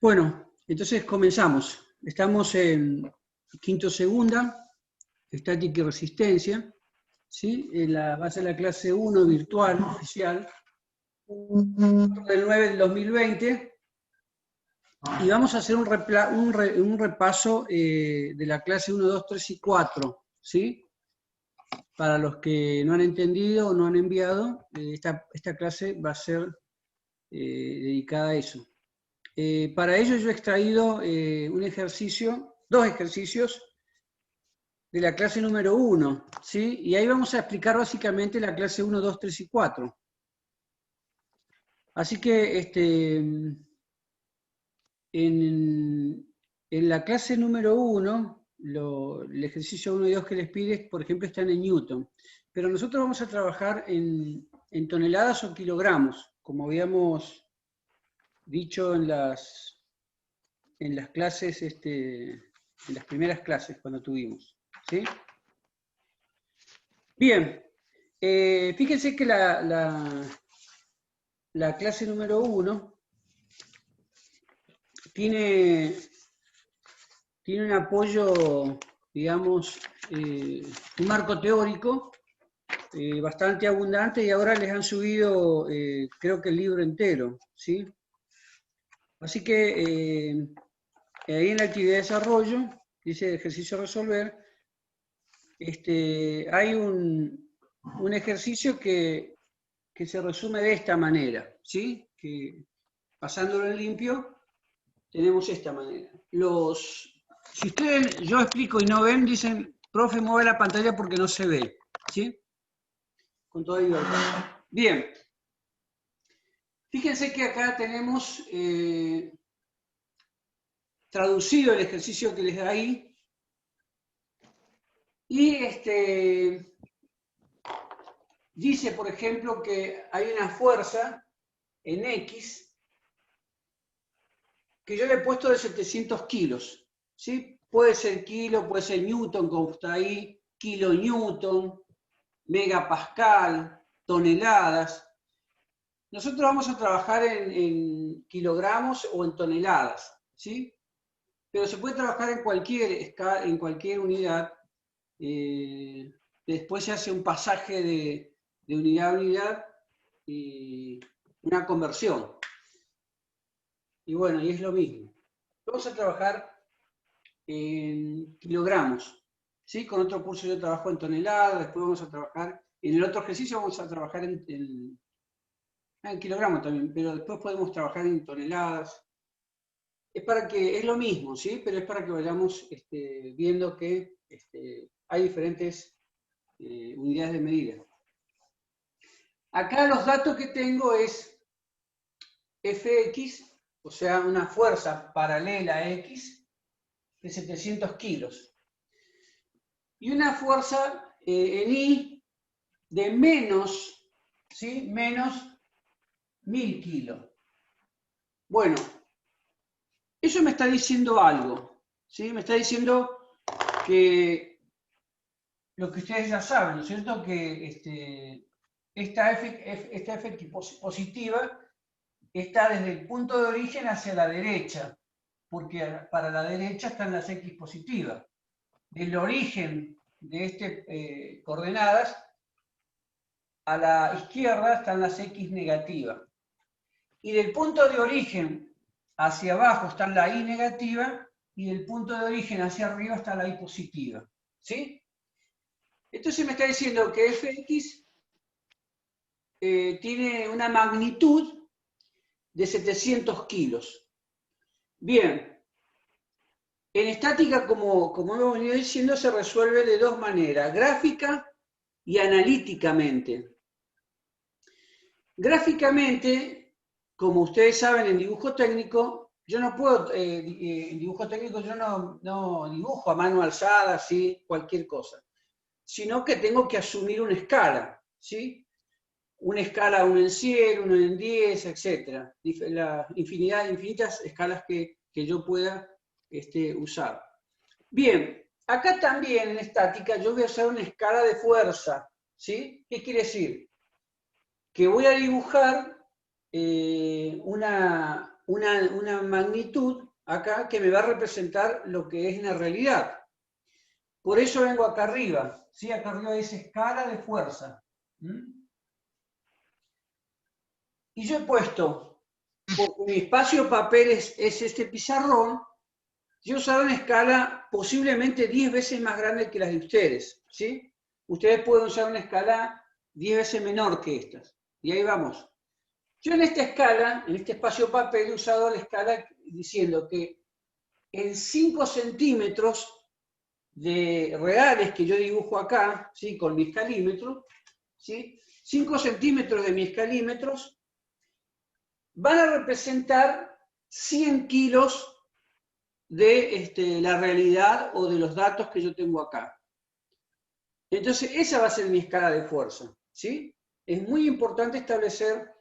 Bueno, entonces comenzamos. Estamos en quinto segunda, estática y resistencia, ¿sí? Va a ser la clase 1 virtual, oficial, 4 del 9 del 2020, y vamos a hacer un repaso de la clase 1, 2, 3 y 4, ¿sí? Para los que no han entendido o no han enviado, esta clase va a ser dedicada a eso. Para ello yo he extraído dos ejercicios de la clase número 1, ¿sí? Y ahí vamos a explicar básicamente la clase 1, 2, 3 y 4. Así que en la clase número 1, el ejercicio 1 y 2 que les pide, por ejemplo, están en Newton. Pero nosotros vamos a trabajar en toneladas o kilogramos, como habíamos dicho en las clases, en las primeras clases cuando tuvimos, ¿sí? Bien, fíjense que la clase número 1 tiene un apoyo, digamos, un marco teórico bastante abundante, y ahora les han subido, creo que el libro entero, ¿sí? Así que ahí en la actividad de desarrollo, dice ejercicio a resolver, hay un ejercicio que se resume de esta manera, ¿sí? Que pasándolo en limpio, tenemos esta manera. Si ustedes, yo explico y no ven, dicen, profe, mueve la pantalla porque no se ve, ¿sí? Con toda libertad. Bien. Fíjense que acá tenemos traducido el ejercicio que les da ahí, y dice, por ejemplo, que hay una fuerza en X que yo le he puesto de 700 kilos, ¿sí? Puede ser kilo, puede ser newton, como está ahí, kilonewton, megapascal, toneladas. Nosotros vamos a trabajar en kilogramos o en toneladas, ¿sí? Pero se puede trabajar en cualquier unidad. Después se hace un pasaje de unidad a unidad y una conversión. Y bueno, y es lo mismo. Vamos a trabajar en kilogramos, ¿sí? Con otro curso yo trabajo en toneladas, después vamos a trabajar, en el otro ejercicio vamos a trabajar en kilogramos también, pero después podemos trabajar en toneladas. Es lo mismo, ¿sí? Pero es para que vayamos viendo que hay diferentes unidades de medida. Acá los datos que tengo es Fx, o sea, una fuerza paralela a X de 700 kilos. Y una fuerza en Y de menos, ¿sí? Menos 1000 kilos. Bueno, eso me está diciendo algo, ¿sí? Me está diciendo que lo que ustedes ya saben, ¿no es cierto? Que esta F positiva está desde el punto de origen hacia la derecha, porque para la derecha están las X positivas. Del origen de coordenadas a la izquierda están las X negativas. Y del punto de origen hacia abajo está la Y negativa, y del punto de origen hacia arriba está la Y positiva. ¿Sí? Entonces me está diciendo que Fx tiene una magnitud de 700 kilos. Bien, en estática, como hemos venido diciendo, se resuelve de dos maneras, gráfica y analíticamente. Gráficamente, como ustedes saben, en dibujo técnico, yo no puedo, en dibujo técnico yo no dibujo a mano alzada, ¿sí? Cualquier cosa, sino que tengo que asumir una escala, ¿sí? Una escala 1 en 100, 1 en 10, etc. Infinitas escalas que yo pueda usar. Bien, acá también en estática yo voy a usar una escala de fuerza, ¿sí? ¿Qué quiere decir? Que voy a dibujar una magnitud acá que me va a representar lo que es la realidad. Por eso vengo acá arriba, ¿sí? Acá arriba dice escala de fuerza. Y yo he puesto, porque mi espacio papel es este pizarrón, yo he usado una escala posiblemente 10 veces más grande que las de ustedes, ¿sí? Ustedes pueden usar una escala 10 veces menor que estas. Y ahí vamos. Yo en esta escala, en este espacio papel, he usado la escala diciendo que en 5 centímetros de reales que yo dibujo acá, ¿sí? Con mi escalímetro, ¿sí? 5 centímetros de mis escalímetros van a representar 100 kilos de la realidad o de los datos que yo tengo acá. Entonces, esa va a ser mi escala de fuerza, ¿sí? Es muy importante establecer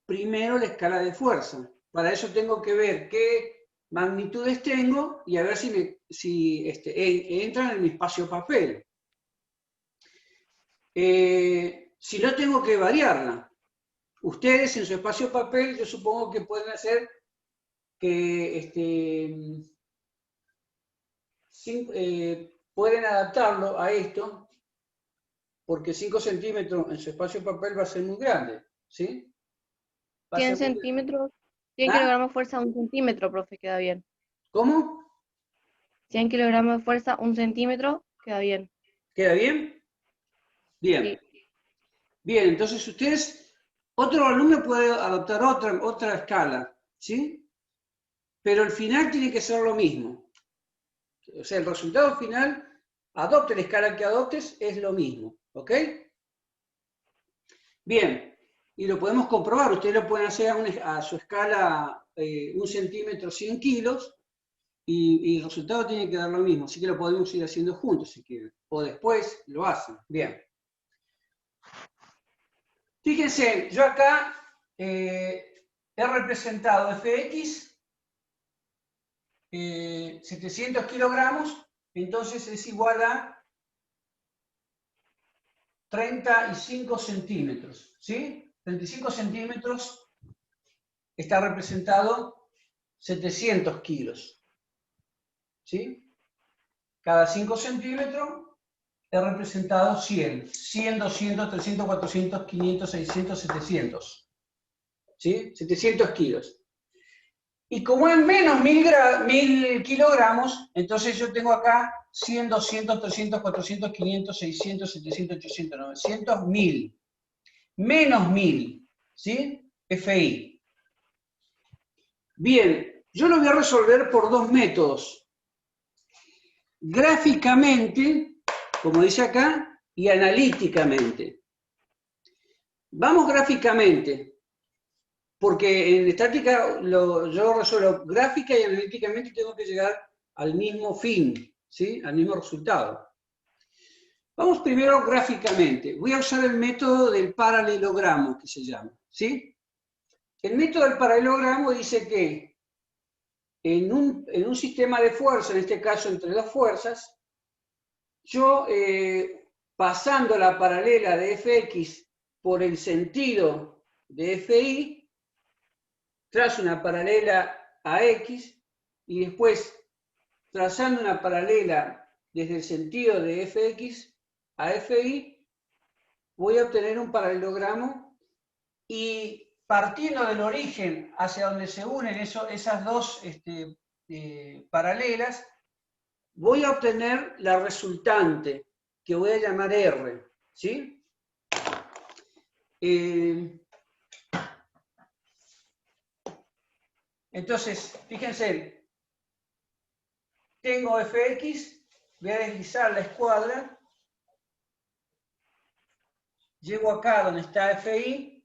primero la escala de fuerza. Para eso tengo que ver qué magnitudes tengo y a ver si entran en mi espacio papel. Si no, tengo que variarla. Ustedes en su espacio papel, yo supongo que pueden hacer que pueden adaptarlo a esto, porque 5 centímetros en su espacio papel va a ser muy grande, ¿sí? Va a 100 ser muy grande. centímetros, 100 ¿Ah? kilogramos de fuerza, 1 centímetro, profe, queda bien. ¿Cómo? 100 kilogramos de fuerza, 1 centímetro, queda bien. ¿Queda bien? Bien. Sí. Bien, entonces ustedes, otro alumno puede adoptar otra escala, ¿sí? Pero el final tiene que ser lo mismo. O sea, el resultado final, adopte la escala que adoptes, es lo mismo, ¿ok? Bien, y lo podemos comprobar. Ustedes lo pueden hacer a su escala 1 centímetro, 100 kilos, y el resultado tiene que dar lo mismo. Así que lo podemos ir haciendo juntos si quieren. O después lo hacen. Bien. Fíjense, yo acá he representado Fx, 700 kilogramos, entonces es igual a 35 centímetros, ¿sí? 35 centímetros está representado 700 kilos, ¿sí? Cada 5 centímetros he representado 100, 100, 200, 300, 400, 500, 600, 700, ¿sí? 700 kilos. Y como es menos 1000 kilogramos, entonces yo tengo acá 100, 200, 300, 400, 500, 600, 700, 800, 900, 1000. Menos 1000, ¿sí? FI. Bien, yo lo voy a resolver por dos métodos. Gráficamente, como dice acá, y analíticamente. Vamos gráficamente. Porque en estática yo resuelvo gráfica y analíticamente tengo que llegar al mismo fin, ¿sí? Al mismo resultado. Vamos primero gráficamente. Voy a usar el método del paralelogramo, que se llama, ¿sí? El método del paralelogramo dice que en un sistema de fuerza, en este caso entre dos fuerzas, yo pasando la paralela de Fx por el sentido de Fi, trazo una paralela a X y después, trazando una paralela desde el sentido de Fx a Fi, voy a obtener un paralelogramo y partiendo del origen hacia donde se unen esas dos paralelas, voy a obtener la resultante, que voy a llamar R, ¿sí? Entonces, fíjense, tengo Fx, voy a deslizar la escuadra, llego acá donde está Fi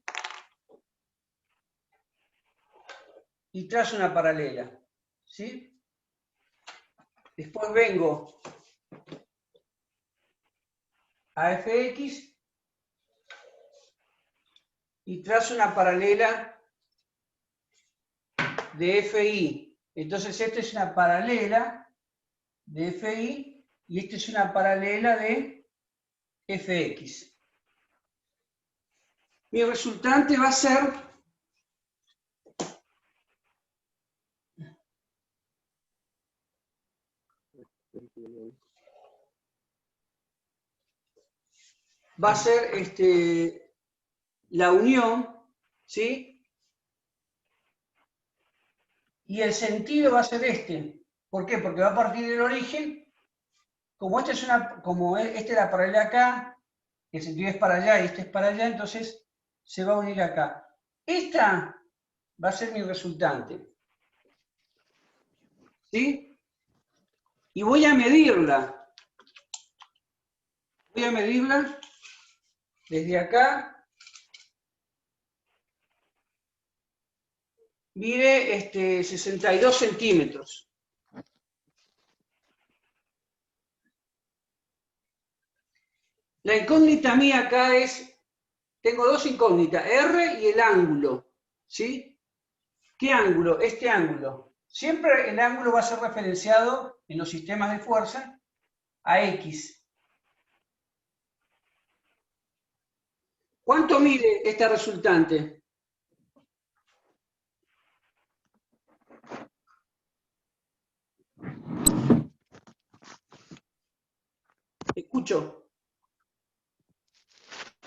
y trazo una paralela, ¿sí? Después vengo a Fx y trazo una paralela de Fi. Entonces, esta es una paralela de Fi y esta es una paralela de Fx. Mi resultante va a ser va a ser la unión, ¿sí? Y el sentido va a ser este. ¿Por qué? Porque va a partir del origen. Como este era paralela acá, el sentido es para allá y este es para allá, entonces se va a unir acá. Esta va a ser mi resultante. ¿Sí? Y voy a medirla. Voy a medirla desde acá. Mide 62 centímetros. La incógnita mía acá tengo dos incógnitas, R y el ángulo, ¿sí? ¿Qué ángulo? Este ángulo. Siempre el ángulo va a ser referenciado en los sistemas de fuerza a X. ¿Cuánto mide esta resultante? Escucho.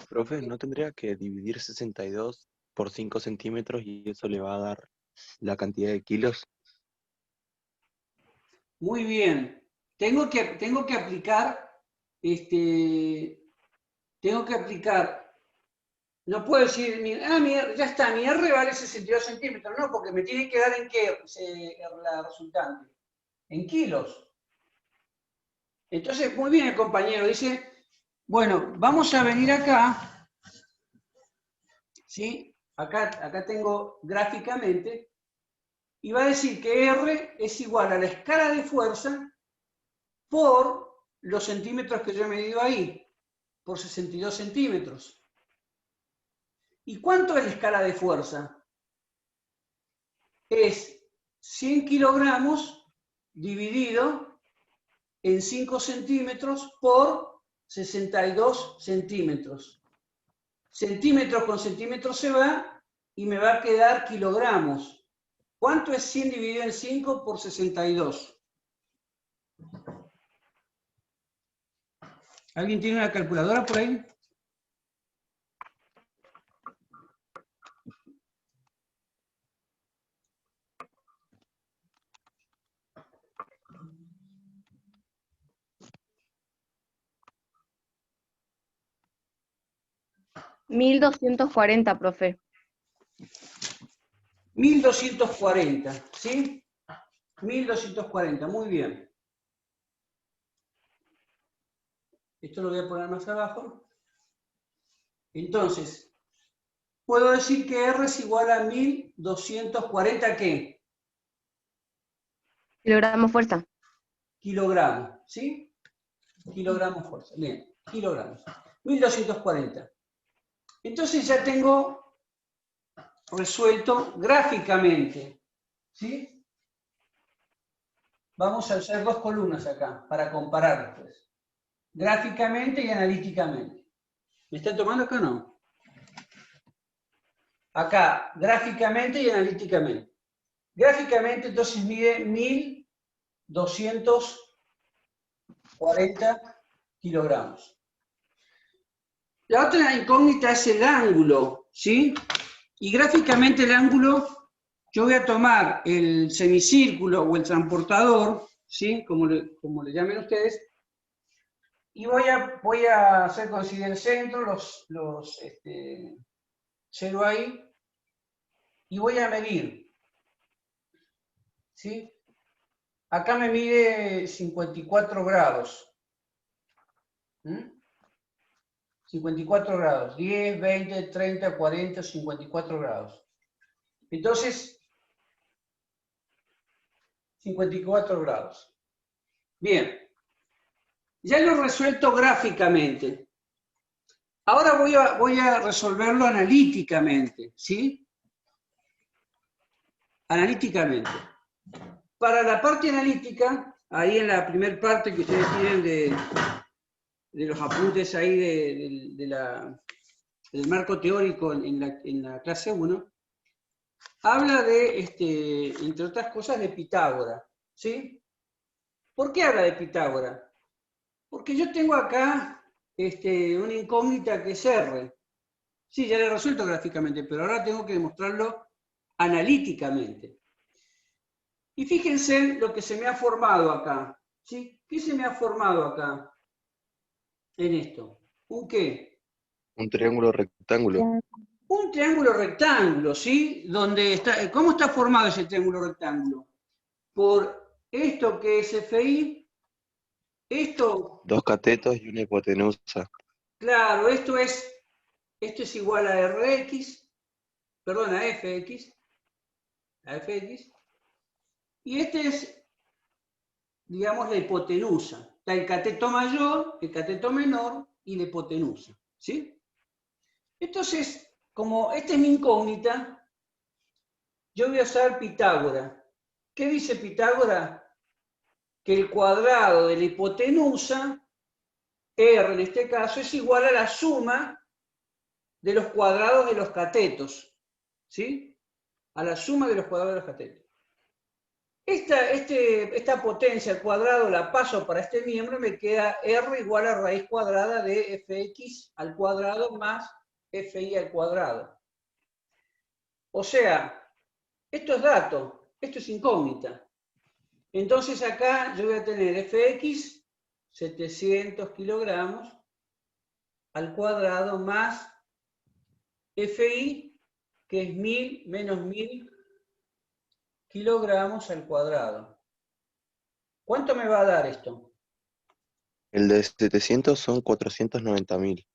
Profe, ¿no tendría que dividir 62 por 5 centímetros y eso le va a dar la cantidad de kilos? Muy bien. Tengo que aplicar, no puedo decir, ya está, mi R vale 62 centímetros. No, porque me tiene que dar en qué la resultante. En kilos. Entonces, muy bien el compañero, dice, bueno, vamos a venir acá, ¿sí? Acá tengo gráficamente, y va a decir que R es igual a la escala de fuerza por los centímetros que yo he medido ahí, por 62 centímetros. ¿Y cuánto es la escala de fuerza? Es 100 kilogramos dividido en 5 centímetros por 62 centímetros. Centímetros con centímetros se va y me va a quedar kilogramos. ¿Cuánto es 100 dividido en 5 por 62? ¿Alguien tiene una calculadora por ahí? $1.240, profe. 1240, ¿sí? 1240, muy bien. Esto lo voy a poner más abajo. Entonces, puedo decir que R es igual a 1240, ¿qué? Kilogramos fuerza. Kilogramos, ¿sí? Kilogramos fuerza, bien, kilogramos. 1240. Entonces ya tengo resuelto gráficamente, ¿sí? Vamos a hacer dos columnas acá para comparar después. Gráficamente y analíticamente. ¿Me están tomando acá o no? Acá, gráficamente y analíticamente. Gráficamente entonces mide 1240 kilogramos. La otra incógnita es el ángulo, ¿sí? Y gráficamente el ángulo, yo voy a tomar el semicírculo o el transportador, ¿sí? Como le llamen ustedes, y voy a hacer coincidir el centro, cero ahí, y voy a medir, ¿sí? Acá me mide 54 grados. 54 grados, 10, 20, 30, 40, 54 grados. Entonces, 54 grados. Bien, ya lo he resuelto gráficamente. Ahora voy a resolverlo analíticamente, ¿sí? Analíticamente. Para la parte analítica, ahí en la primera parte que ustedes tienen de los apuntes ahí del marco teórico en la clase 1, habla de, entre otras cosas, de Pitágoras, ¿sí? ¿Por qué habla de Pitágoras? Porque yo tengo acá una incógnita que es R. Sí, ya lo he resuelto gráficamente, pero ahora tengo que demostrarlo analíticamente. Y fíjense lo que se me ha formado acá. ¿Sí? ¿Qué se me ha formado acá en esto? ¿Un qué? Un triángulo rectángulo. Un triángulo rectángulo, ¿sí? Donde está, ¿cómo está formado ese triángulo rectángulo? Por esto que es FI, esto, Dos catetos y una hipotenusa. claro, esto es igual a RX, perdón, a FX, y este es, digamos, la hipotenusa. Está el cateto mayor, el cateto menor y la hipotenusa, ¿sí? Entonces, como esta es mi incógnita, yo voy a usar Pitágoras. ¿Qué dice Pitágoras? Que el cuadrado de la hipotenusa, R en este caso, es igual a la suma de los cuadrados de los catetos, ¿sí? A la suma de los cuadrados de los catetos. Esta potencia al cuadrado la paso para este miembro y me queda R igual a raíz cuadrada de fx al cuadrado más fi al cuadrado. O sea, esto es dato, esto es incógnita. Entonces acá yo voy a tener fx, 700 kilogramos, al cuadrado más fi, que es 1000 menos 1000 kilogramos al cuadrado. ¿Cuánto me va a dar esto? El de 700 son 490.000.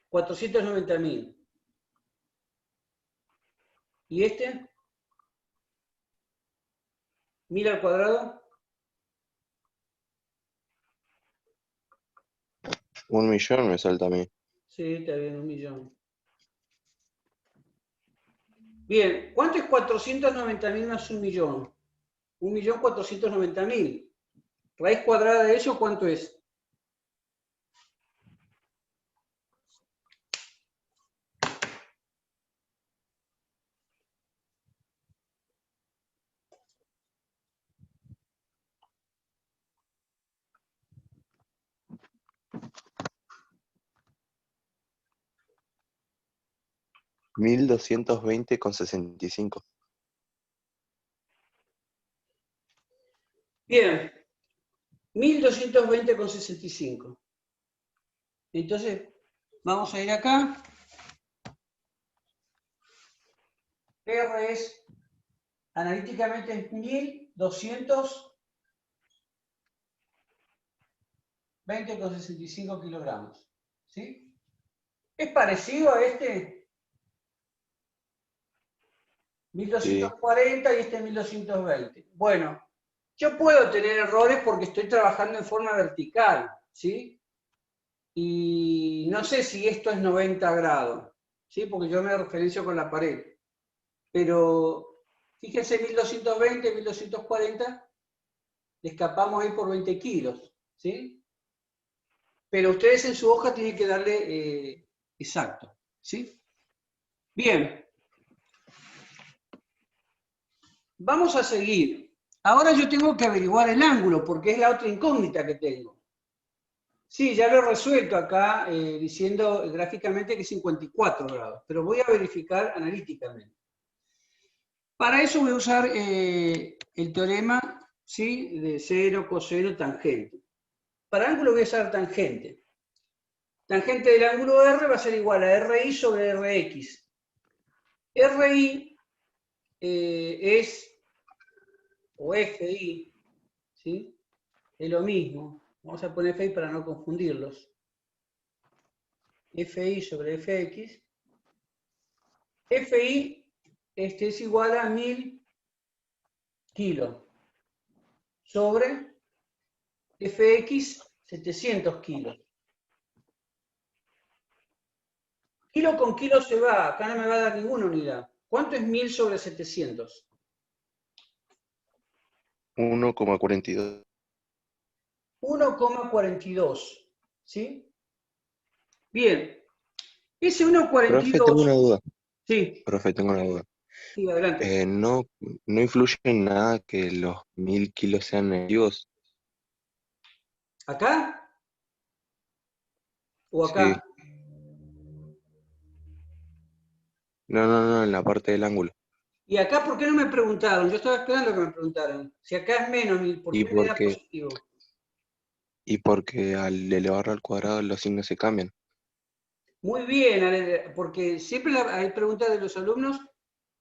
490.000. ¿Y este? 1000 al cuadrado. 1.000.000 me salta a mí. Sí, está bien, 1.000.000. Bien, ¿cuánto es 490.000 más 1.000.000? 1.490.000. Raíz cuadrada de eso, ¿cuánto es? $1.220,65. Bien, 1.220,65. Entonces, vamos a ir acá. R es, analíticamente, 1.220,65 kilogramos. ¿Sí? ¿Es parecido a este? Sí. 1.240 y este 1.220. Bueno, yo puedo tener errores porque estoy trabajando en forma vertical, ¿sí? Y no sé si esto es 90 grados, ¿sí? Porque yo me referencio con la pared. Pero fíjense, 1.220, 1.240, le escapamos ahí por 20 kilos, ¿sí? Pero ustedes en su hoja tienen que darle exacto, ¿sí? Bien. Vamos a seguir. Ahora yo tengo que averiguar el ángulo, porque es la otra incógnita que tengo. Sí, ya lo he resuelto acá diciendo gráficamente que es 54 grados, pero voy a verificar analíticamente. Para eso voy a usar el teorema, ¿sí?, de seno, coseno, tangente. Para ángulo voy a usar tangente. Tangente del ángulo R va a ser igual a RI sobre RX. RI o FI, ¿sí?, es lo mismo. Vamos a poner FI para no confundirlos. FI sobre FX. FI es igual a 1000 kilos sobre FX 700 kilos. Kilo con kilo se va, acá no me va a dar ninguna unidad. ¿Cuánto es 1000 sobre 700? 1,42. 1,42. ¿Sí? Bien. Ese Profe, tengo una 1,42. duda. Sí. Profe, tengo una duda. Sí, adelante. No influye en nada que los 1000 kilos sean negativos. ¿Acá o acá? Sí. No, en la parte del ángulo. ¿Y acá por qué no me preguntaron? Yo estaba esperando que me preguntaran. Si acá es menos, ¿por Y qué me da porque, positivo? y porque al elevarlo al cuadrado los signos se cambian. Muy bien, porque siempre hay preguntas de los alumnos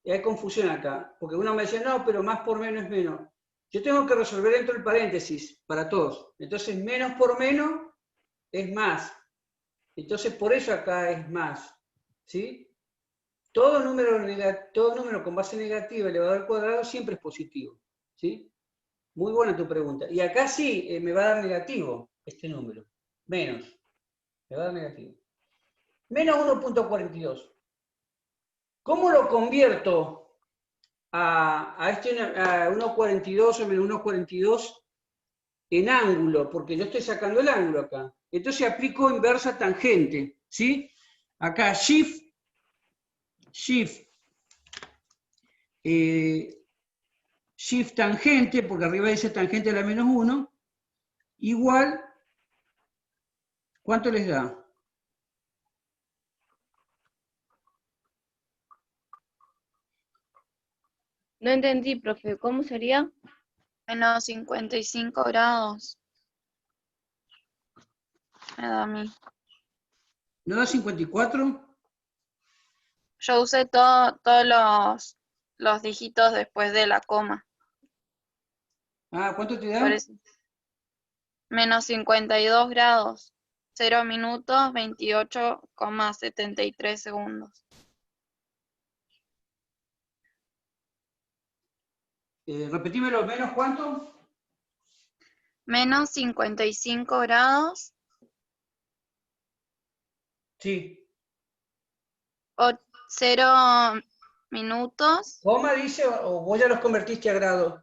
y hay confusión acá. Porque uno me dice, no, pero más por menos es menos. Yo tengo que resolver dentro del paréntesis para todos. Entonces, menos por menos es más. Entonces, por eso acá es más. ¿Sí? Todo número con base negativa elevado al cuadrado siempre es positivo. ¿Sí? Muy buena tu pregunta. Y acá sí me va a dar negativo este número. Menos. Me va a dar negativo. Menos 1,42. ¿Cómo lo convierto a 1,42 o menos 1,42 en ángulo? Porque yo estoy sacando el ángulo acá. Entonces aplico inversa tangente. ¿Sí? Acá shift, eh, shift tangente, porque arriba dice tangente a la menos 1, igual, ¿cuánto les da? No entendí, profe. ¿Cómo sería? Menos 55 grados. Me da a mí. ¿No da 54? Yo usé todos los dígitos después de la coma. Ah, ¿cuánto te Por da? eso. Menos 52 grados. 0 minutos, 28,73 segundos. Repetímelo, ¿menos cuánto? Menos 55 grados, Sí. 0 minutos. ¿Coma dice o vos ya los convertiste a grados?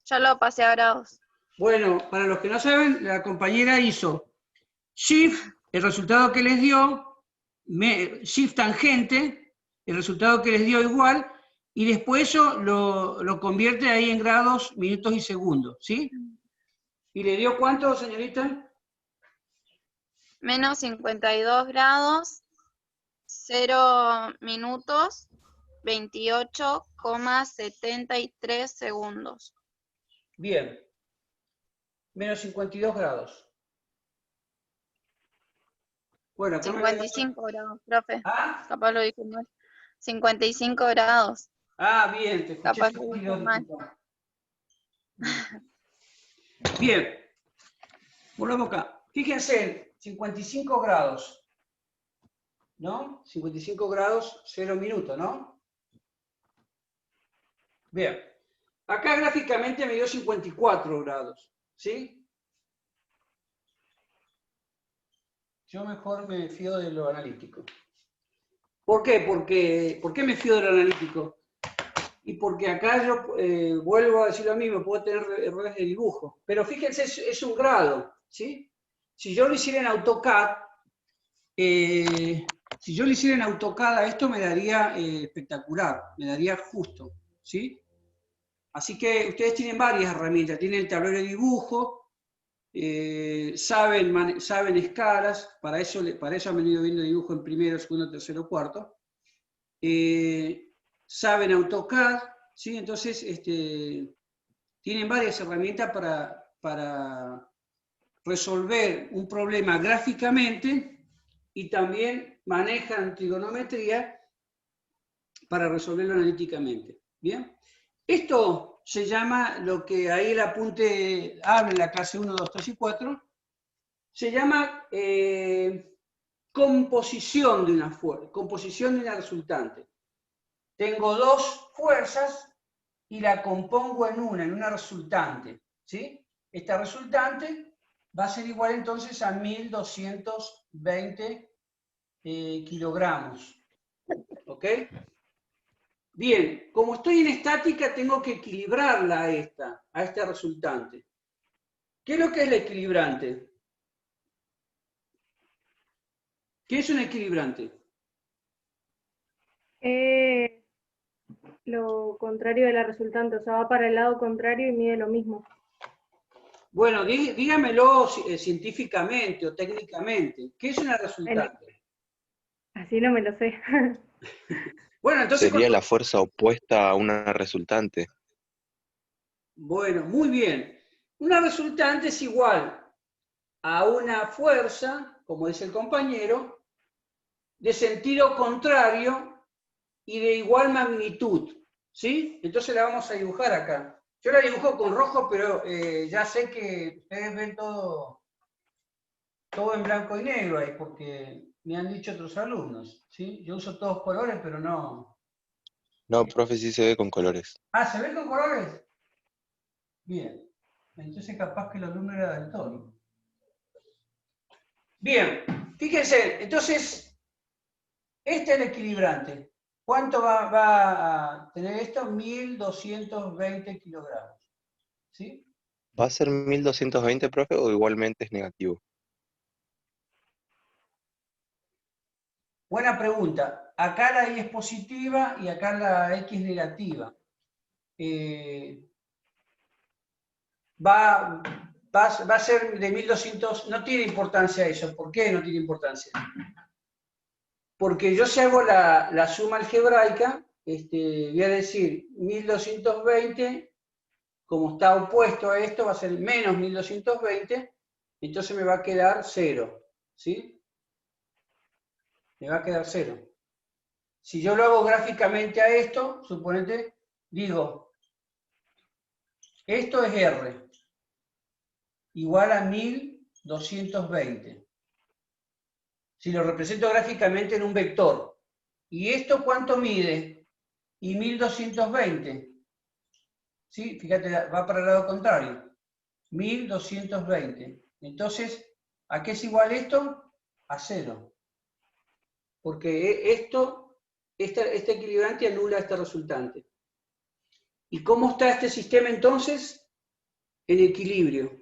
Ya lo pasé a grados. Bueno, para los que no saben, la compañera hizo shift, el resultado que les dio, shift tangente, el resultado que les dio igual, y después eso lo convierte ahí en grados, minutos y segundos, ¿sí? ¿Y le dio cuánto, señorita? Menos 52 grados, 0 minutos, 28,73 segundos. Bien. Menos 52 grados. Bueno, acá me voy a... 55 grados, profe. ¿Ah? Capaz lo dije mal. 55 grados. Ah, bien, te escuché Capaz lo dije sentido, mal. disculpa. Bien, volvamos acá. Fíjense, 55 grados, ¿no? 55 grados, 0 minutos, ¿no? Bien. Acá gráficamente me dio 54 grados, ¿sí? Yo mejor me fío de lo analítico. ¿Por qué? ¿Por qué me fío de lo analítico? Y porque acá yo vuelvo a decir lo mismo, puedo tener errores de dibujo. Pero fíjense, es un grado, ¿sí? Si yo lo hiciera en AutoCAD, a esto me daría espectacular, me daría justo, ¿sí? Así que ustedes tienen varias herramientas, tienen el tablero de dibujo, saben escalas, para eso han venido viendo dibujo en primero, segundo, tercero, cuarto. Saben AutoCAD, ¿sí? Entonces tienen varias herramientas para resolver un problema gráficamente y también manejan trigonometría para resolverlo analíticamente. ¿Bien? Esto se llama, lo que ahí el apunte habla en la clase 1, 2, 3 y 4, se llama composición de una fuerza, composición de una resultante. Tengo dos fuerzas y la compongo en una resultante, ¿sí? Esta resultante va a ser igual entonces a 1220 kilogramos, ¿ok? Bien, como estoy en estática, tengo que equilibrarla a esta resultante. ¿Qué es lo que es la equilibrante? ¿Qué es un equilibrante? lo contrario de la resultante, o sea, va para el lado contrario y mide lo mismo. Bueno, dígamelo científicamente o técnicamente. ¿Qué es una resultante? Así no me lo sé. Bueno, entonces, Sería la fuerza opuesta a una resultante. bueno, muy bien. Una resultante es igual a una fuerza, como dice el compañero, de sentido contrario y de igual magnitud, ¿sí? Entonces la vamos a dibujar acá. Yo la dibujo con rojo, pero ya sé que ustedes ven todo en blanco y negro ahí, porque me han dicho otros alumnos, ¿sí? Yo uso todos colores, pero no. No, profe, sí se ve con colores. Ah, ¿se ven con colores? Bien. Entonces capaz que el alumno era daltónico. Bien, fíjense, entonces, este es el equilibrante. ¿Cuánto va a tener esto? 1220 kilogramos. ¿Sí? ¿Va a ser 1220, profe, o igualmente es negativo? Buena pregunta. Acá la Y es positiva y acá la X negativa. Va a ser de 1200, no tiene importancia eso. ¿Por qué no tiene importancia? Porque yo si hago la suma algebraica, voy a decir 1220, como está opuesto a esto, va a ser menos 1220, entonces me va a quedar 0, ¿sí? Me va a quedar 0. Si yo lo hago gráficamente a esto, suponete, digo, esto es R, igual a 1220. Si lo represento gráficamente en un vector. ¿Y esto cuánto mide? Y 1220. ¿Sí? Fíjate, va para el lado contrario. 1220. Entonces, ¿a qué es igual esto? A 0. Porque este equilibrante anula este resultante. ¿Y cómo está este sistema entonces? En equilibrio.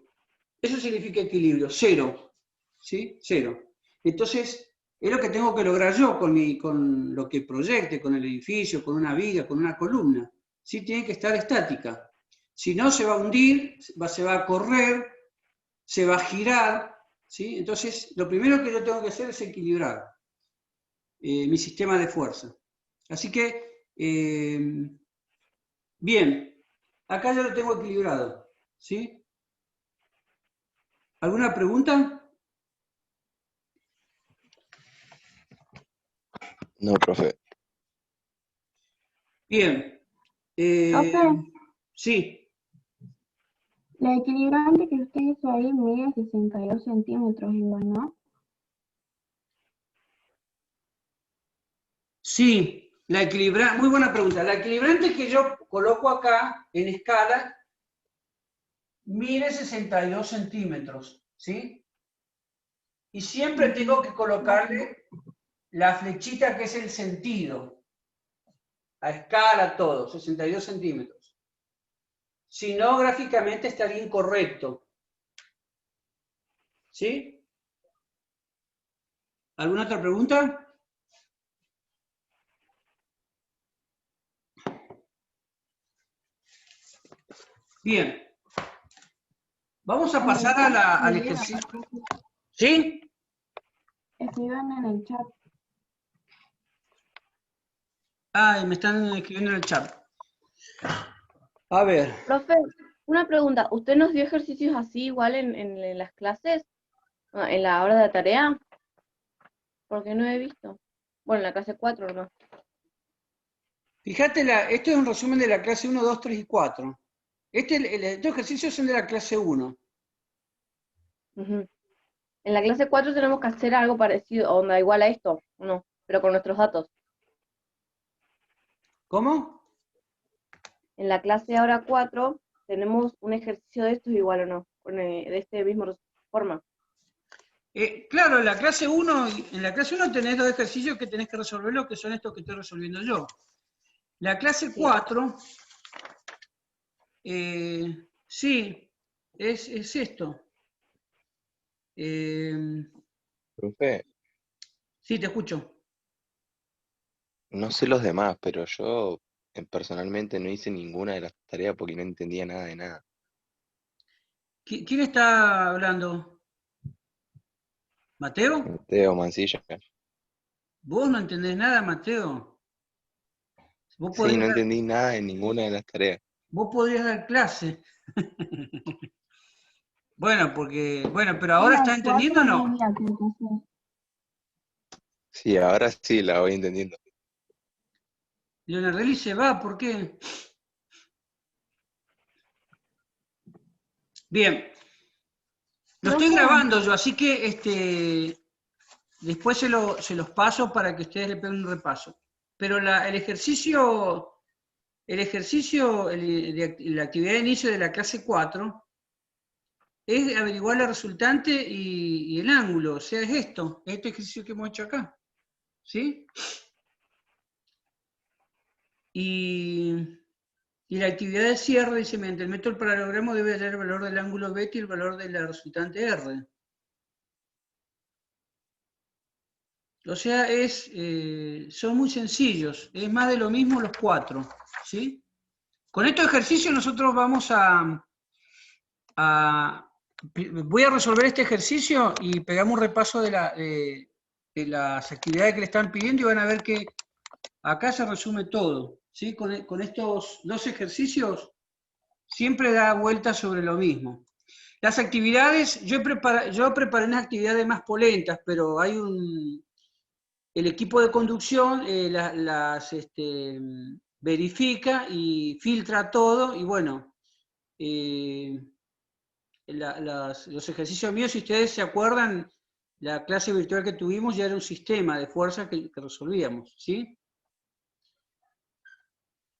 Eso significa equilibrio, 0. ¿Sí? 0. Entonces, es lo que tengo que lograr yo con lo que proyecte, con el edificio, con una viga, con una columna. ¿Sí? Tiene que estar estática. Si no, se va a hundir, se va a correr, se va a girar. ¿Sí? Entonces, lo primero que yo tengo que hacer es equilibrar mi sistema de fuerza. Así que, bien, acá ya lo tengo equilibrado. ¿Sí? ¿Alguna pregunta? No, profe. Bien. Profe, Sí. la equilibrante que usted hizo ahí mide 62 centímetros igual, ¿no? Sí, muy buena pregunta. La equilibrante que yo coloco acá en escala mide 62 centímetros, ¿sí? Y siempre tengo que colocarle la flechita que es el sentido, a escala todo, 62 centímetros. Si no, gráficamente estaría incorrecto. ¿Sí? ¿Alguna otra pregunta? Bien. Vamos a pasar al ejercicio. ¿Sí? Escriban en el chat. Ay, me están escribiendo en el chat. A ver. Profe, una pregunta. ¿Usted nos dio ejercicios así igual en las clases? ¿En la hora de la tarea? Porque no he visto. Bueno, en la clase 4 nomás. Fíjate, esto es un resumen de la clase 1, 2, 3 y 4. Estos ejercicios son de la clase 1. Ujú. En la clase 4 tenemos que hacer algo parecido, onda igual a esto, no, pero con nuestros datos. ¿Cómo? En la clase ahora 4 tenemos un ejercicio de estos igual o no, de este mismo forma. Claro, en la clase 1 tenés dos ejercicios que tenés que resolverlo, que son estos que estoy resolviendo yo. La clase Sí. 4, sí, es esto. Profe, Sí, te escucho. no sé los demás, pero yo personalmente no hice ninguna de las tareas porque no entendía nada de nada. ¿Quién está hablando? ¿Mateo? Mateo Mancilla. ¿Vos no entendés nada, Mateo? Vos Sí, podrías no dar, entendí nada de ninguna de las tareas. vos podrías dar clase. Bueno, pero ahora está entendiendo o no. Sí, ahora sí la voy entendiendo. Leonardelli se va, ¿por qué? Bien, lo estoy grabando yo, así que después se los paso para que ustedes le peguen un repaso. Pero la actividad de inicio de la clase 4 es averiguar la resultante y el ángulo, o sea, es este ejercicio que hemos hecho acá. ¿Sí? Y la actividad de cierre dice, mediante el método del paralelogramo debe hallar el valor del ángulo beta y el valor de la resultante R. O sea, son muy sencillos, es más de lo mismo los 4. ¿Sí? Con estos ejercicios nosotros vamos voy a resolver este ejercicio y pegamos un repaso de las actividades que le están pidiendo y van a ver que acá se resume todo. ¿Sí? Con estos 2 ejercicios siempre da vueltas sobre lo mismo. Las actividades, yo preparé unas actividades más polentas, pero hay el equipo de conducción las verifica y filtra todo, y bueno, los ejercicios míos, si ustedes se acuerdan, la clase virtual que tuvimos ya era un sistema de fuerzas que resolvíamos, ¿sí?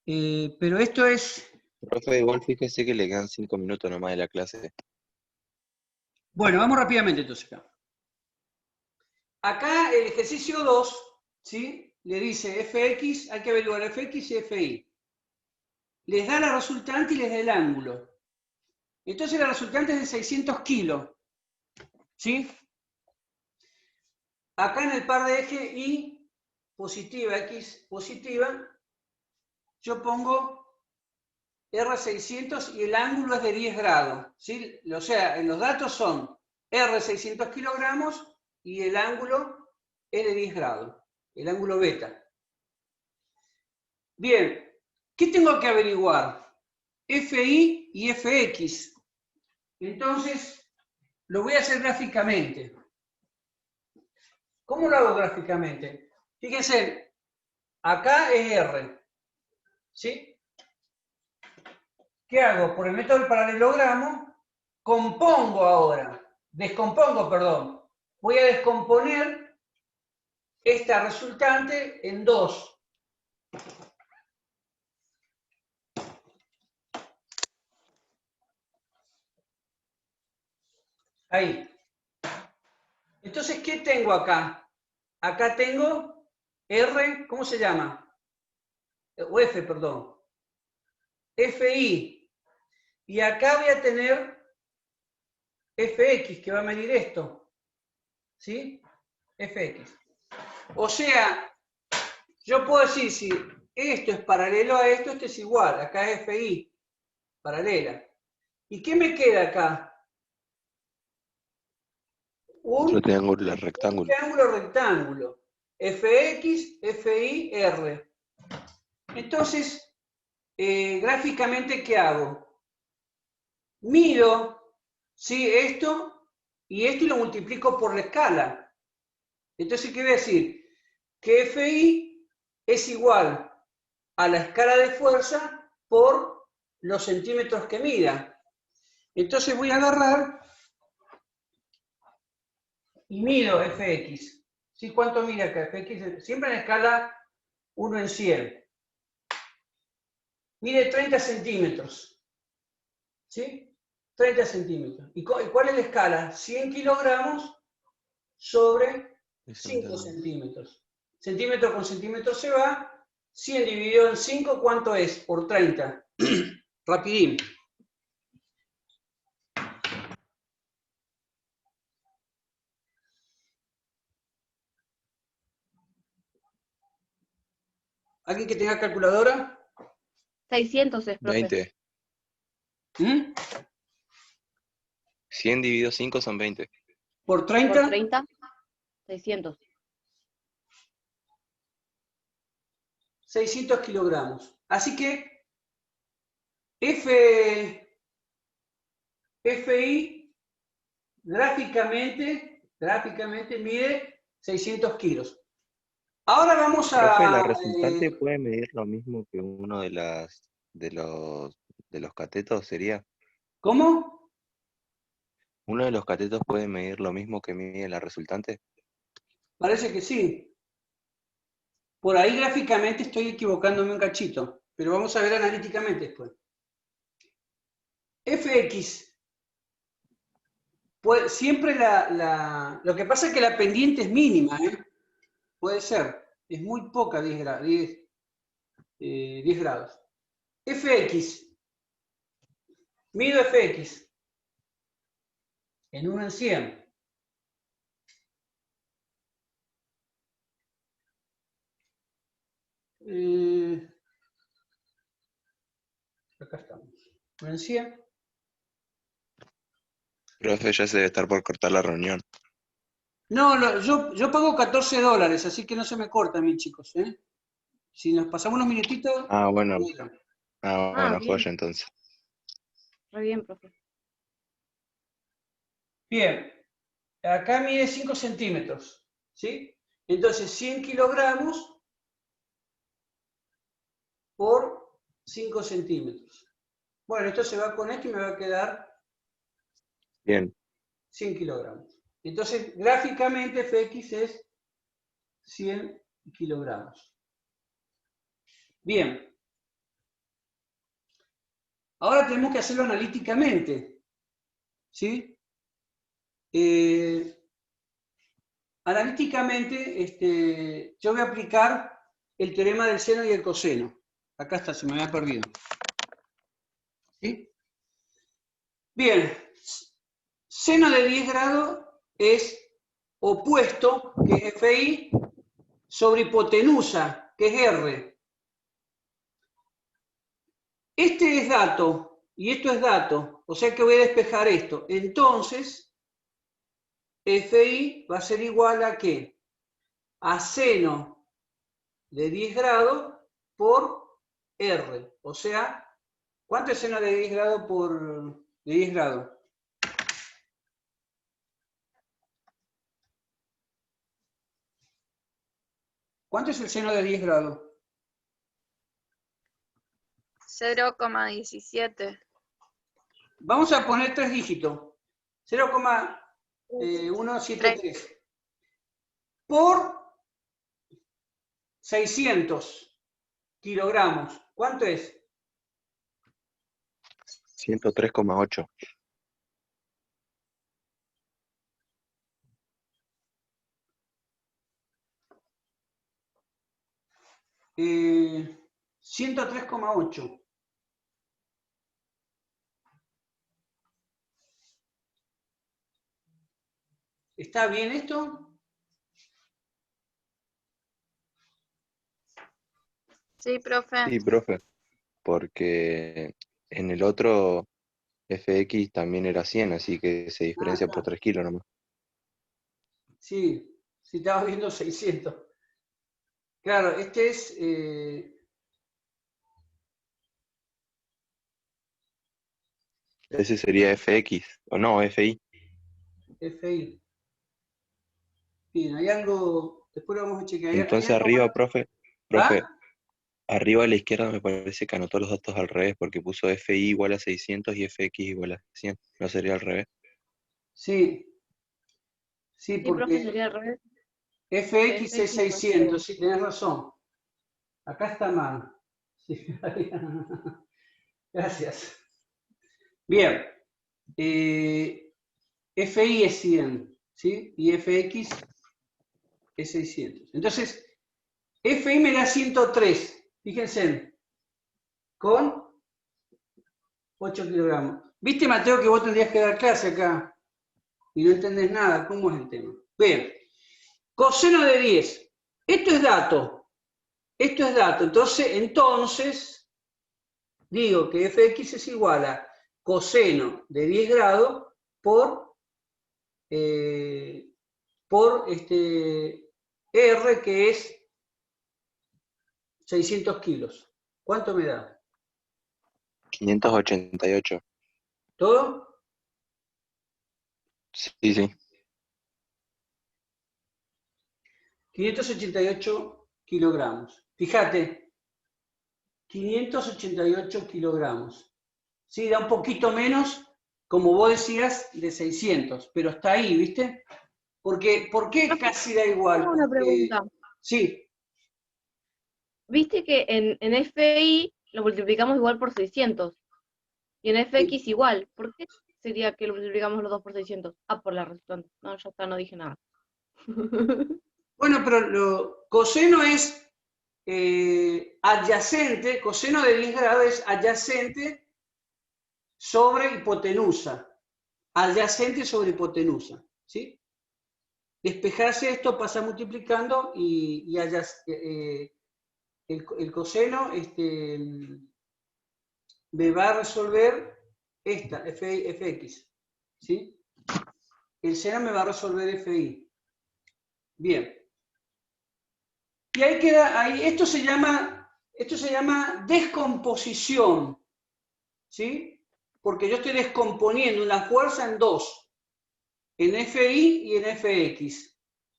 Pero esto es... Profe, igual fíjese que le quedan 5 minutos nomás de la clase. Bueno, vamos rápidamente entonces acá. Acá el ejercicio 2, ¿sí? Le dice fx, hay que averiguar fx y fi. Les da la resultante y les da el ángulo. Entonces la resultante es de 600 kilos, ¿sí? Acá en el par de eje y positiva, x positiva, yo pongo R600 y el ángulo es de 10 grados, ¿sí? O sea, en los datos son R600 kilogramos y el ángulo es de 10 grados, el ángulo beta. Bien, ¿qué tengo que averiguar? FI y FX. Entonces, lo voy a hacer gráficamente. ¿Cómo lo hago gráficamente? Fíjense, acá es R, ¿sí? ¿Qué hago? Por el método del paralelogramo, descompongo, perdón. Voy a descomponer esta resultante en 2. Ahí. Entonces, ¿qué tengo acá? Acá tengo R, ¿cómo se llama? O F, perdón. FI. Y acá voy a tener FX, que va a medir esto. ¿Sí? FX. O sea, yo puedo decir, si esto es paralelo a esto, esto es igual. Acá es FI, paralela. ¿Y qué me queda acá? Otro Un triángulo rectángulo. triángulo rectángulo. FX, FI, R. Entonces, gráficamente, ¿qué hago? Mido, ¿sí? Esto y lo multiplico por la escala. Entonces, ¿qué voy a decir? Que FI es igual a la escala de fuerza por los centímetros que mida. Entonces voy a agarrar y mido Fx. ¿Sí? ¿Cuánto mide acá? Fx siempre en escala 1 en 100. Mide 30 centímetros. ¿Sí? 30 centímetros. ¿Y cuál es la escala? 100 kilogramos sobre 5 centímetros. Centímetro con centímetro se va. 100 dividido en 5, ¿cuánto es? Por 30. Rapidín. ¿Alguien que tenga calculadora? 600 es, profe. 20. ¿Mm? 100 dividido 5 son 20. ¿Por Por 30? 30, 600. 600 kilogramos. Así que FI gráficamente mide 600 kilos. Ahora vamos Profe, la a... resultante puede medir lo mismo que uno de los catetos, ¿sería? ¿Cómo? ¿Uno de los catetos puede medir lo mismo que mide la resultante? Parece que sí. Por ahí gráficamente estoy equivocándome un cachito, pero vamos a ver analíticamente después. FX. Pues siempre lo que pasa es que la pendiente es mínima, ¿eh? Puede ser. Es muy poca, 10 grados. FX. Mido FX. En 1 en 100. Acá estamos. 1 en 100. Profe, ya se debe estar por cortar la reunión. No, yo pago $14, así que no se me corta a mí, chicos, ¿eh? Si nos pasamos unos minutitos... Ah, bueno. bueno. Bueno, bien. joya entonces. Muy bien, profe. Bien. Acá mide 5 centímetros, ¿sí? Entonces, 100 kilogramos por 5 centímetros. Bueno, esto se va con esto y me va a quedar Bien. 100 kilogramos. Entonces, gráficamente FX es 100 kilogramos. Bien. Ahora tenemos que hacerlo analíticamente, ¿sí? Analíticamente, yo voy a aplicar el teorema del seno y el coseno. Acá está, se me había perdido. ¿Sí? Bien, seno de 10 grados es opuesto, que es FI, sobre hipotenusa, que es R. Este es dato, y esto es dato, o sea que voy a despejar esto. Entonces, FI va a ser igual a ¿qué? A seno de 10 grados por R. O sea, ¿cuánto es seno de 10 grados por 10 grados? ¿Cuánto es el seno de 10 grados? 0,17. Vamos a poner 3 dígitos. 0,173. Por 600 kilogramos. ¿Cuánto es? 103,8. Eh, 103,8. ¿Está bien esto? Sí, profe. Sí, profe, porque en el otro FX también era 100, así que se diferencia por 3 kilos nomás. Sí, si estaba viendo 600. Claro, este es... Ese sería FX, o no, FI. FI. Bien, hay algo... Después lo vamos a chequear. ¿Hay Entonces algo arriba, más? profe, ¿Ah? arriba a la izquierda me parece que anotó los datos al revés, porque puso FI igual a 600 y FX igual a 100. ¿No sería al revés? Sí. Sí, Sí, profe, porque sería al revés. FX es FX igual 600, sí, tenés razón. Acá está mal. Sí. Gracias. Bien. FI es 100, ¿sí? Y FX es 600. Entonces, FI me da 103, fíjense, con 8 kilogramos. ¿Viste, Mateo, que vos tendrías que dar clase acá? Y no entendés nada, ¿cómo es el tema? Bien, coseno de 10. Esto es dato. Entonces, digo que fx es igual a coseno de 10 grados por R, que es 600 kilos. ¿Cuánto me da? 588. ¿Todo? Sí, sí. 588 kilogramos. Fíjate, 588 kilogramos. Sí, da un poquito menos, como vos decías, de 600, pero está ahí, ¿viste? Porque, ¿por qué casi da igual? Tengo una pregunta. Sí. Viste que en FI lo multiplicamos igual por 600 y en FX igual. ¿Por qué sería que lo multiplicamos los dos por 600? Ah, por la resultante. No, ya está, no dije nada. Bueno, pero coseno es adyacente, coseno de 10 grados es adyacente sobre hipotenusa. Adyacente sobre hipotenusa, ¿sí? Despejarse esto pasa multiplicando y el coseno me va a resolver esta, fx, ¿sí? El seno me va a resolver fi. Bien. Y ahí queda, esto se llama descomposición, ¿sí? Porque yo estoy descomponiendo una fuerza en dos, en FI y en FX.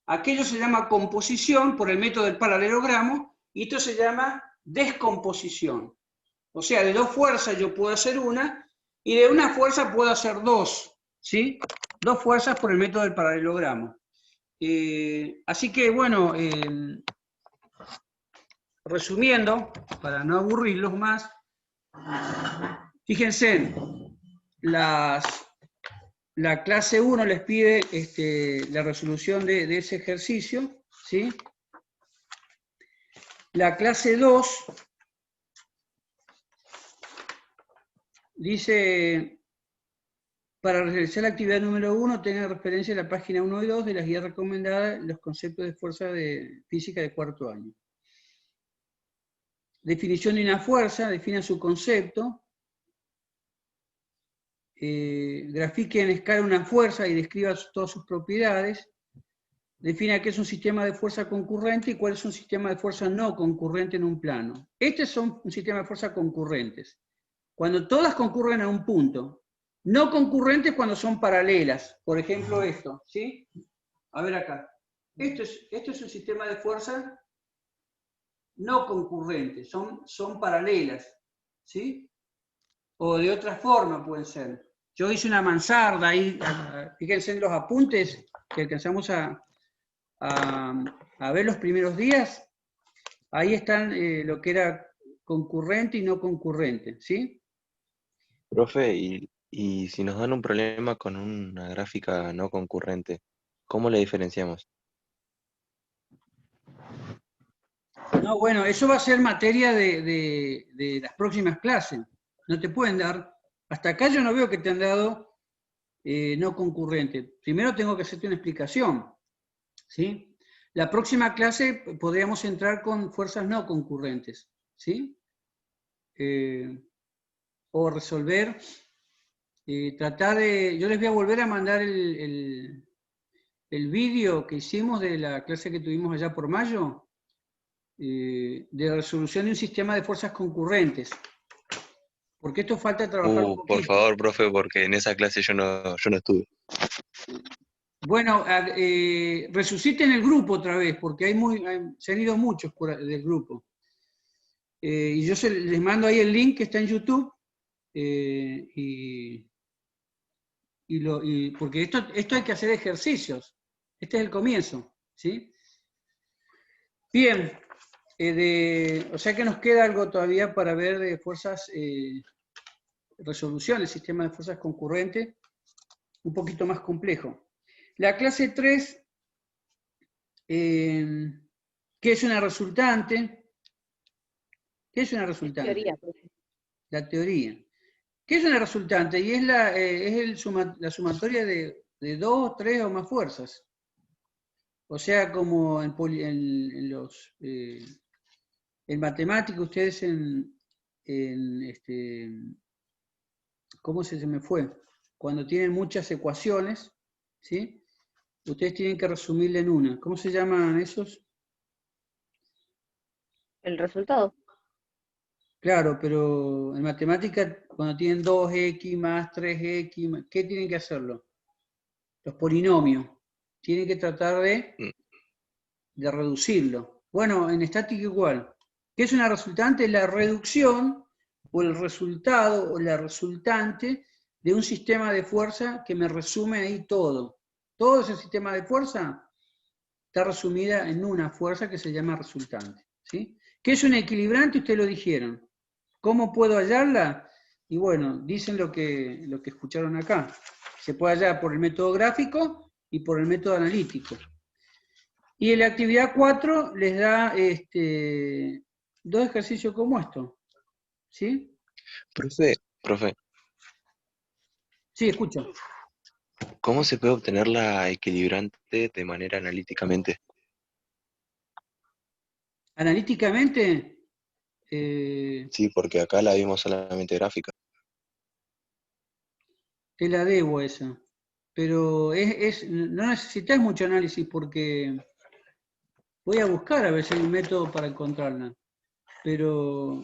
Aquello se llama composición por el método del paralelogramo y esto se llama descomposición. O sea, de dos fuerzas yo puedo hacer una y de una fuerza puedo hacer dos, ¿sí? Dos fuerzas por el método del paralelogramo. Así que, bueno, resumiendo, para no aburrirlos más, fíjense, la clase 1 les pide la resolución de ese ejercicio, ¿sí? La clase 2 dice, para realizar la actividad número 1, tenga referencia a la página 1 y 2 de las guías recomendadas, los conceptos de fuerza de física de cuarto año. Definición de una fuerza, defina su concepto. Grafique en escala una fuerza y describa todas sus propiedades. Defina qué es un sistema de fuerza concurrente y cuál es un sistema de fuerza no concurrente en un plano. Estos son un sistema de fuerza concurrentes. Cuando todas concurren a un punto. No concurrentes cuando son paralelas. Por ejemplo esto, ¿sí? A ver acá. Esto es un sistema de fuerza no concurrentes, son paralelas, ¿sí? O de otra forma pueden ser. Yo hice una mansarda ahí, fíjense en los apuntes que alcanzamos a ver los primeros días, ahí están lo que era concurrente y no concurrente, ¿sí? Profe, y si nos dan un problema con una gráfica no concurrente, ¿cómo le diferenciamos? No, bueno, eso va a ser materia de las próximas clases. No te pueden dar, hasta acá yo no veo que te han dado no concurrente. Primero tengo que hacerte una explicación, ¿sí? La próxima clase podríamos entrar con fuerzas no concurrentes, ¿sí? O resolver, tratar de... Yo les voy a volver a mandar el vídeo que hicimos de la clase que tuvimos allá por mayo, de resolución de un sistema de fuerzas concurrentes. Porque esto falta trabajar un Por poquito. favor, profe, porque en esa clase yo no estuve. Bueno, resuciten el grupo otra vez, porque se han ido muchos del grupo. Y yo les mando ahí el link que está en YouTube, porque esto hay que hacer ejercicios. Este es el comienzo, ¿sí? Bien, o sea que nos queda algo todavía para ver de fuerzas, resolución, el sistema de fuerzas concurrentes, un poquito más complejo. La clase 3, ¿qué es una resultante? ¿Qué es una resultante? Teoría. La teoría. ¿Qué es una resultante? Y es la sumatoria de 2, 3 o más fuerzas. O sea, como en matemática, ustedes en ¿cómo se me fue? Cuando tienen muchas ecuaciones, ¿sí? Ustedes tienen que resumirla en una. ¿Cómo se llaman esos? El resultado. Claro, pero en matemática, cuando tienen 2x más 3x, ¿qué tienen que hacerlo? Los polinomios. Tienen que tratar de reducirlo. Bueno, en estática igual. ¿Qué es una resultante? La reducción o el resultado o la resultante de un sistema de fuerza que me resume ahí todo. Todo ese sistema de fuerza está resumida en una fuerza que se llama resultante. ¿Sí? ¿Qué es un equilibrante? Ustedes lo dijeron. ¿Cómo puedo hallarla? Y bueno, dicen lo que escucharon acá. Se puede hallar por el método gráfico y por el método analítico. Y en la actividad 4 les da 2 ejercicios como esto. ¿Sí? Profe, Sí, escucho. ¿cómo se puede obtener la equilibrante de manera analíticamente? Analíticamente, Sí, porque acá la vimos solamente gráfica. te la debo esa. Pero no necesitas mucho análisis porque voy a buscar a ver si hay un método para encontrarla. Pero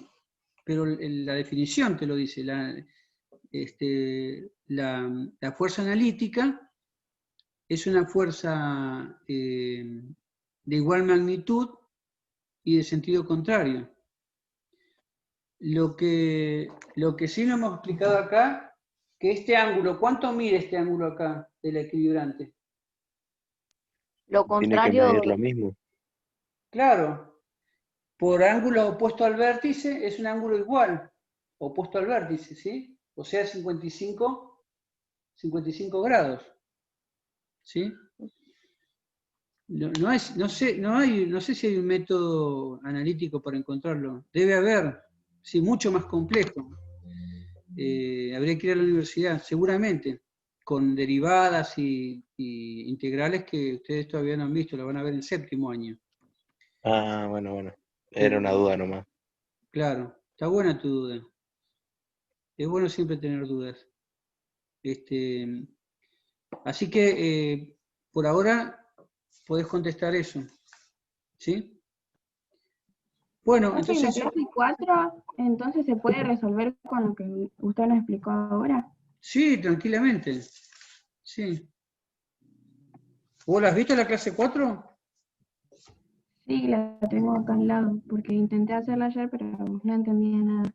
la definición te lo dice. La fuerza analítica es una fuerza de igual magnitud y de sentido contrario. Lo que sí no hemos explicado acá, que este ángulo, ¿cuánto mide este ángulo acá del equilibrante? Lo Tiene que contrario, medir lo mismo. Claro, por ángulo opuesto al vértice es un ángulo igual, opuesto al vértice, ¿sí? O sea, 55 grados, ¿sí? No sé si hay un método analítico para encontrarlo. Debe haber, sí, mucho más complejo. Habría que ir a la universidad, seguramente, con derivadas y integrales que ustedes todavía no han visto, lo van a ver en séptimo año. Ah, bueno. Era una duda nomás. Claro, está buena tu duda. Es bueno siempre tener dudas. Así que por ahora podés contestar eso. ¿Sí? Bueno, Profe, ¿y la entonces, clase 4 entonces se puede resolver con lo que usted nos explicó ahora? sí, tranquilamente. Sí. ¿Vos la has visto la clase 4? Sí, la tengo acá al lado, porque intenté hacerla ayer, pero no entendía nada.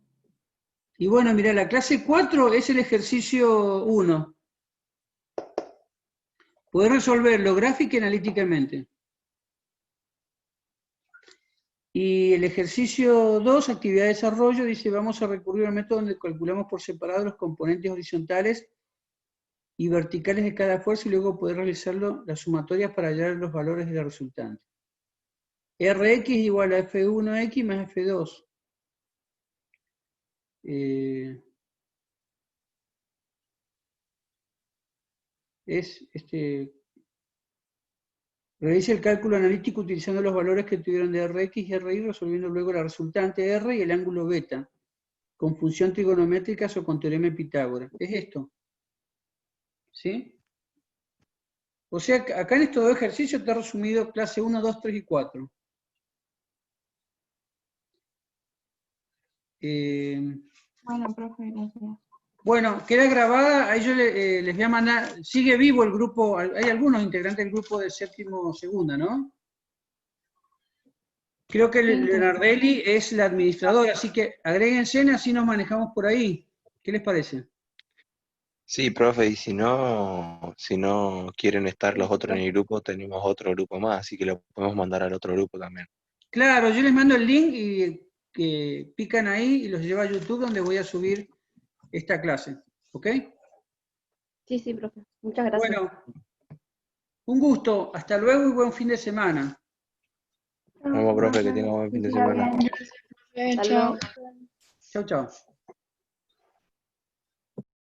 Y bueno, mira, la clase 4 es el ejercicio 1. Podés resolverlo gráfica y analíticamente. Y el ejercicio 2, actividad de desarrollo, dice, vamos a recurrir al método donde calculamos por separado los componentes horizontales y verticales de cada fuerza y luego poder realizarlo las sumatorias para hallar los valores de la resultante. Rx igual a F1x más F2. Realice el cálculo analítico utilizando los valores que tuvieron de Rx y Ri, resolviendo luego la resultante R y el ángulo beta, con función trigonométricas o con teorema de Pitágoras. Es esto. ¿Sí? O sea, acá en estos dos ejercicios te he resumido clase 1, 2, 3 y 4. Bueno, profe, gracias. Bueno, queda grabada, ahí yo les voy a mandar, sigue vivo el grupo, hay algunos integrantes del grupo de séptimo segunda, ¿no? Creo que Sí, Leonardelli es la administradora, así que agréguense, así nos manejamos por ahí. ¿Qué les parece? Sí, profe, y si no quieren estar los otros en el grupo, tenemos otro grupo más, así que lo podemos mandar al otro grupo también. Claro, yo les mando el link y que pican ahí y los lleva a YouTube donde voy a subir esta clase. ¿Ok? sí, profe. Muchas gracias. Bueno, un gusto. Hasta luego y buen fin de semana. Vamos, profe, que tenga buen fin de semana. Hasta Chao. luego. Chau, chau.